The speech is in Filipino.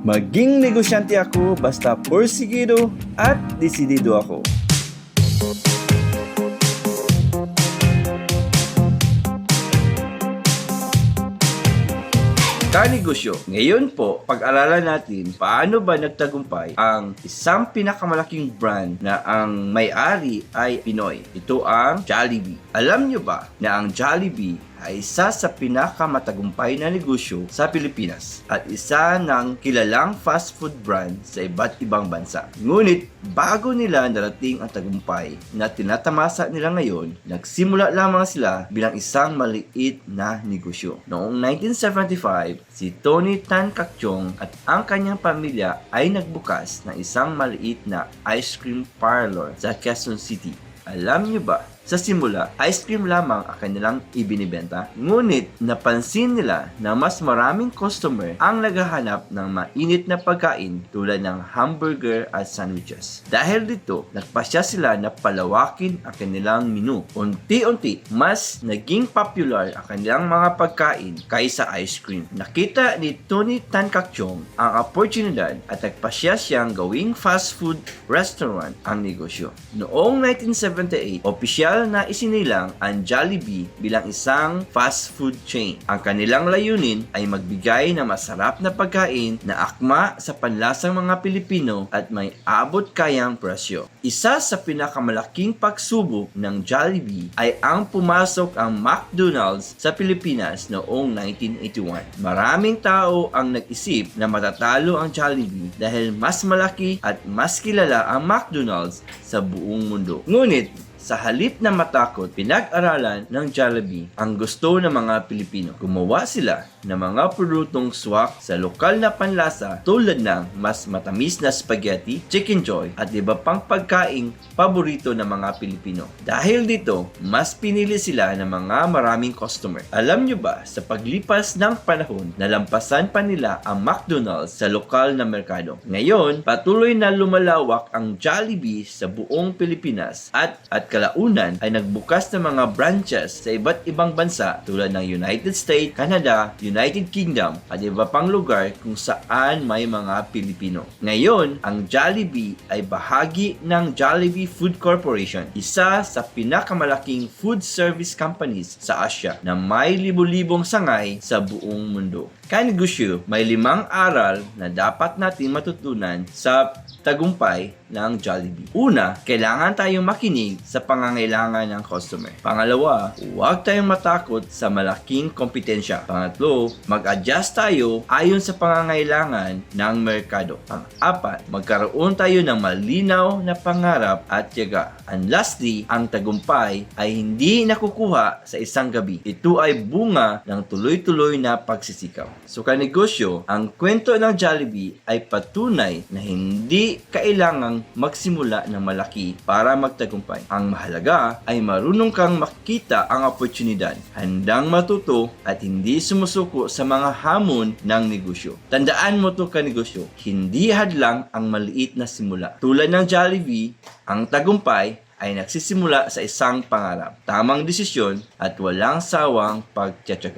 Maging negosyante ako basta porsigido at desidido ako. Kanegosyo. Ngayon po, pag-aralan natin paano ba nagtagumpay ang isang pinakamalaking brand na ang may-ari ay Pinoy. Ito ang Jollibee. Alam nyo ba na ang Jollibee ay isa sa pinakamatagumpay na negosyo sa Pilipinas at isa ng kilalang fast food brand sa iba't ibang bansa. Ngunit bago nila narating ang tagumpay na tinatamasa nila ngayon, nagsimula lamang sila bilang isang maliit na negosyo. Noong 1975, si Tony Tan Caktiong at ang kanyang pamilya ay nagbukas ng isang maliit na ice cream parlor sa Quezon City. Alam niyo ba, sa simula, ice cream lamang ang kanilang ibinibenta. Ngunit napansin nila na mas maraming customer ang naghahanap ng mainit na pagkain tulad ng hamburger at sandwiches. Dahil dito, nagpasya sila na palawakin ang kanilang menu. Unti-unti, mas naging popular ang kanilang mga pagkain kaysa ice cream. Nakita ni Tony Tan Caktiong ang oportunidad at nagpasya siyang gawing fast food restaurant ang negosyo. Noong 1978, opisyal na isinilang ang Jollibee bilang isang fast food chain. Ang kanilang layunin ay magbigay ng masarap na pagkain na akma sa panlasang mga Pilipino at may abot kayang presyo. Isa sa pinakamalaking pagsubok ng Jollibee ay ang pumasok ang McDonald's sa Pilipinas noong 1981. Maraming tao ang nag-isip na matatalo ang Jollibee dahil mas malaki at mas kilala ang McDonald's sa buong mundo. Ngunit, sa halip na matakot, pinag-aralan ng Jollibee ang gusto ng mga Pilipino. Gumawa sila ng mga produktong swak sa lokal na panlasa tulad ng mas matamis na spaghetti, chicken joy, at iba pang pagkaing paborito ng mga Pilipino. Dahil dito, mas pinili sila ng mga maraming customer. Alam nyo ba, sa paglipas ng panahon, nalampasan pa nila ang McDonald's sa lokal na merkado. Ngayon, patuloy na lumalawak ang Jollibee sa buong Pilipinas at kalaunan ay nagbukas ng mga branches sa iba't ibang bansa tulad ng United States, Canada, United Kingdom at iba pang lugar kung saan may mga Pilipino. Ngayon, ang Jollibee ay bahagi ng Jollibee Food Corporation, isa sa pinakamalaking food service companies sa Asia na may libu-libong sangay sa buong mundo. Kanegosyo, may 5 aral na dapat natin matutunan sa tagumpay ng Jollibee. Una, kailangan tayong makinig sa pangangailangan ng customer. Pangalawa, huwag tayong matakot sa malaking kompetensya. Pangatlo, mag-adjust tayo ayon sa pangangailangan ng merkado. Pang-apat, magkaroon tayo ng malinaw na pangarap at tiyaga. And lastly, ang tagumpay ay hindi nakukuha sa isang gabi. Ito ay bunga ng tuloy-tuloy na pagsisikaw. So kanegosyo, ang kwento ng Jollibee ay patunay na hindi kailangang magsimula ng malaki para magtagumpay. Ang mahalaga ay marunong kang makita ang oportunidad, handang matuto at hindi sumusuko sa mga hamon ng negosyo. Tandaan mo to kanegosyo, hindi hadlang ang maliit na simula. Tulad ng Jollibee, ang tagumpay ay nagsisimula sa isang pangarap, tamang desisyon at walang sawang pagtiyatsaga.